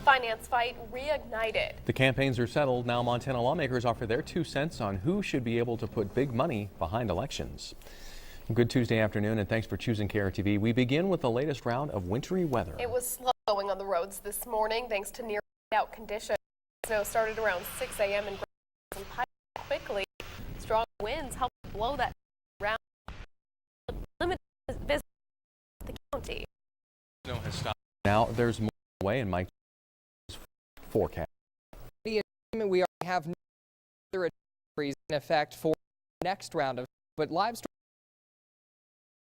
finance fight reignited. The campaigns are settled. Now Montana lawmakers offer their 2 cents on who should be able to put big money behind elections. Good Tuesday afternoon, and thanks for choosing KRTV. We begin with the latest round of wintry weather. It was slow going on the roads this morning thanks to near out conditions. Snow started around 6 a.m. and piled quickly. Strong winds helped blow that around, limited business in the county. Snow has stopped. Now there's more away in Mike's forecast. We already have another freeze in effect for the next round of, but live storm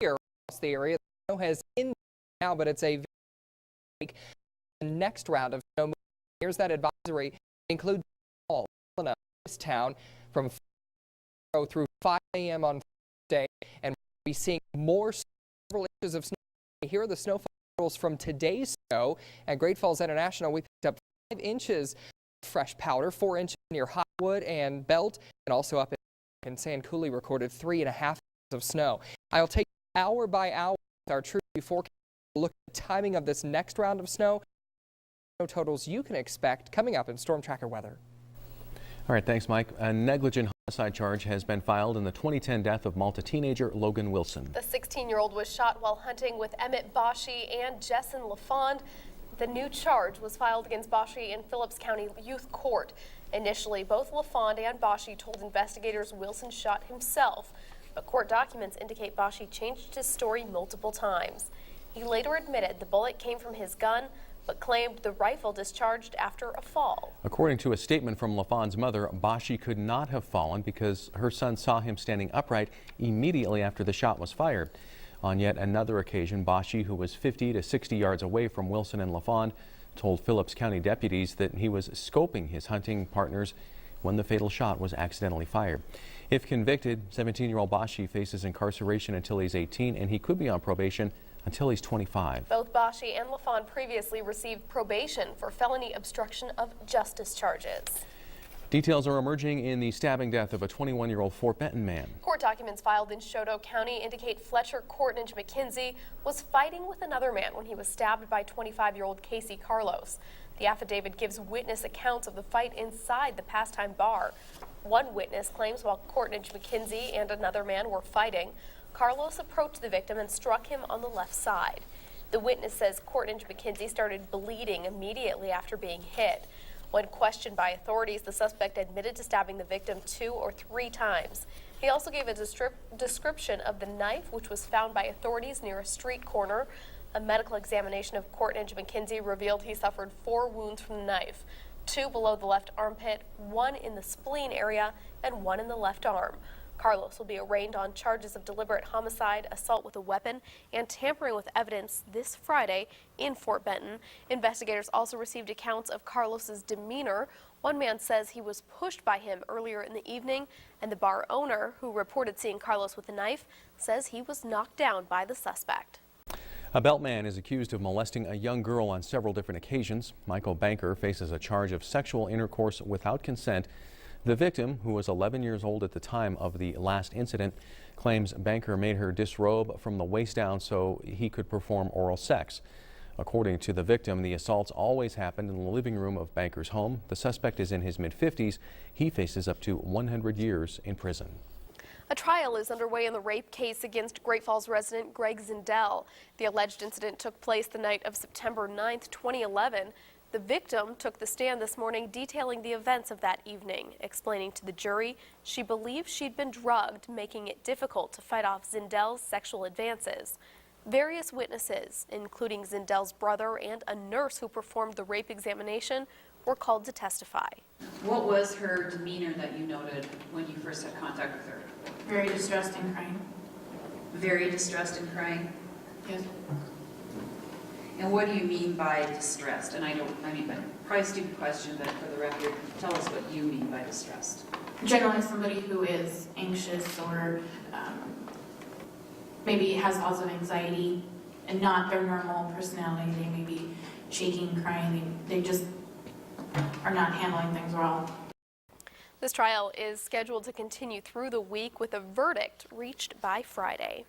here across the area. The snow has in now, but it's a the next round of snow. Here's that advisory. It includes all this town from 4 through 5 a.m. on Thursday, and we'll be seeing more several inches of snow. Here are the snowfall totals from today's snow at Great Falls International. We picked up 5 inches of fresh powder, 4 inches near Highwood and Belt, and also up in Sand Coulee recorded 3.5 inches of snow. I'll take hour by hour with our True forecast. Look at the timing of this next round of snow. Snow totals you can expect coming up in Storm Tracker weather. All right, thanks, Mike. A negligent homicide charge has been filed in the 2010 death of Malta teenager Logan Wilson. The 16-year-old was shot while hunting with Emmett Boschee and Jessen LaFond. The new charge was filed against Boschee in Phillips County Youth Court. Initially, both LaFond and Boschee told investigators Wilson shot himself, but court documents indicate Boschee changed his story multiple times. He later admitted the bullet came from his gun, but claimed the rifle discharged after a fall. According to a statement from LaFond's mother, Boschee could not have fallen because her son saw him standing upright immediately after the shot was fired. On yet another occasion, Boschee, who was 50 to 60 yards away from Wilson and LaFond, told Phillips County deputies that he was scoping his hunting partners when the fatal shot was accidentally fired. If convicted, 17-year-old Boschee faces incarceration until he's 18, and he could be on probation until he's 25. Both Boschee and LaFond previously received probation for felony obstruction of justice charges. Details are emerging in the stabbing death of a 21-year-old Fort Benton man. Court documents filed in Choteau County indicate Fletcher Courtnage McKenzie was fighting with another man when he was stabbed by 25-year-old Casey Carlos. The affidavit gives witness accounts of the fight inside the pastime bar. One witness claims while Courtnage McKenzie and another man were fighting, Carlos approached the victim and struck him on the left side. The witness says Courtnage McKenzie started bleeding immediately after being hit. When questioned by authorities, the suspect admitted to stabbing the victim 2 or 3 times. He also gave a description of the knife, which was found by authorities near a street corner. A medical examination of Courtnage McKenzie revealed he suffered 4 wounds from the knife, 2 below the left armpit, 1 in the spleen area, and 1 in the left arm. Carlos will be arraigned on charges of deliberate homicide, assault with a weapon, and tampering with evidence this Friday in Fort Benton. Investigators also received accounts of Carlos's demeanor. One man says he was pushed by him earlier in the evening, and the bar owner, who reported seeing Carlos with a knife, says he was knocked down by the suspect. A Belt man is accused of molesting a young girl on several different occasions. Michael Banker faces a charge of sexual intercourse without consent. The victim, who was 11 years old at the time of the last incident, claims Banker made her disrobe from the waist down so he could perform oral sex. According to the victim, the assaults always happened in the living room of Banker's home. The suspect is in his mid-50s. He faces up to 100 years in prison. A trial is underway in the rape case against Great Falls resident Greg ZIndell. The alleged incident took place the night of September 9th, 2011. The victim took the stand this morning detailing the events of that evening, explaining to the jury she believed she'd been drugged, making it difficult to fight off ZIndell's sexual advances. Various witnesses, including ZIndell's brother and a nurse who performed the rape examination, were called to testify. What was her demeanor that you noted when you first had contact with her? Very distressed and crying. Very distressed and crying? Yes. And what do you mean by distressed? And probably a stupid question, but for the record, tell us what you mean by distressed. Generally somebody who is anxious or maybe has lots of anxiety and not their normal personality. They may be shaking, crying. They just are not handling things well. This trial is scheduled to continue through the week with a verdict reached by Friday.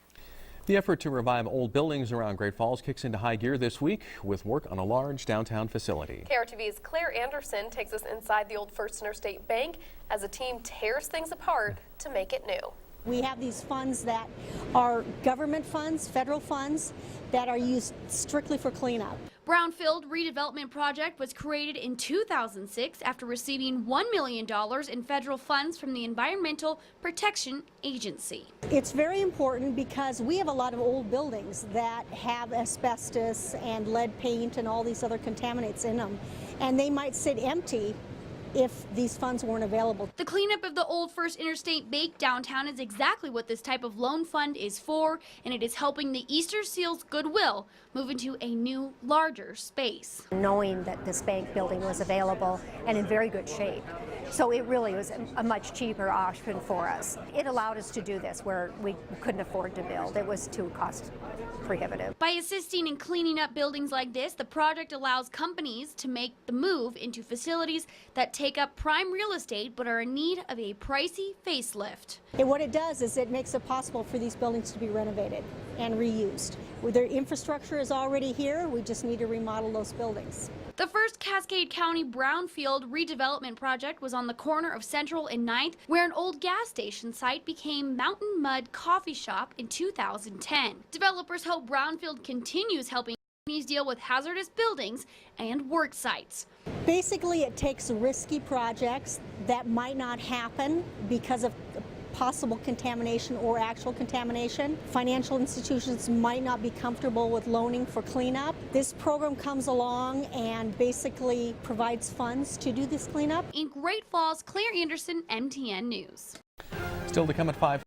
The effort to revive old buildings around Great Falls kicks into high gear this week with work on a large downtown facility. KRTV's Claire Anderson takes us inside the old First Interstate Bank as a team tears things apart to make it new. We have these funds that are government funds, federal funds, that are used strictly for cleanup. Brownfield Redevelopment Project was created in 2006 after receiving $1 million in federal funds from the Environmental Protection Agency. It's very important because we have a lot of old buildings that have asbestos and lead paint and all these other contaminants in them, and they might sit empty if these funds weren't available. The cleanup of the old First Interstate Bank downtown is exactly what this type of loan fund is for, and it is helping the Easter Seals Goodwill move into a new, larger space. Knowing that this bank building was available and in very good shape. So it really was a much cheaper option for us. It allowed us to do this where we couldn't afford to build. It was too cost prohibitive. By assisting in cleaning up buildings like this, the project allows companies to make the move into facilities that take up prime real estate but are in need of a pricey facelift. And what it does is it makes it possible for these buildings to be renovated and reused. Their infrastructure is already here, we just need to remodel those buildings. The first Cascade County Brownfield redevelopment project was on the corner of Central and 9th, where an old gas station site became Mountain Mud Coffee Shop in 2010. Developers hope Brownfield continues helping companies deal with hazardous buildings and work sites. Basically, it takes risky projects that might not happen because of possible contamination or actual contamination. Financial institutions might not be comfortable with loaning for cleanup. This program comes along and basically provides funds to do this cleanup. In Great Falls, Claire Anderson, MTN News. Still to come at 5.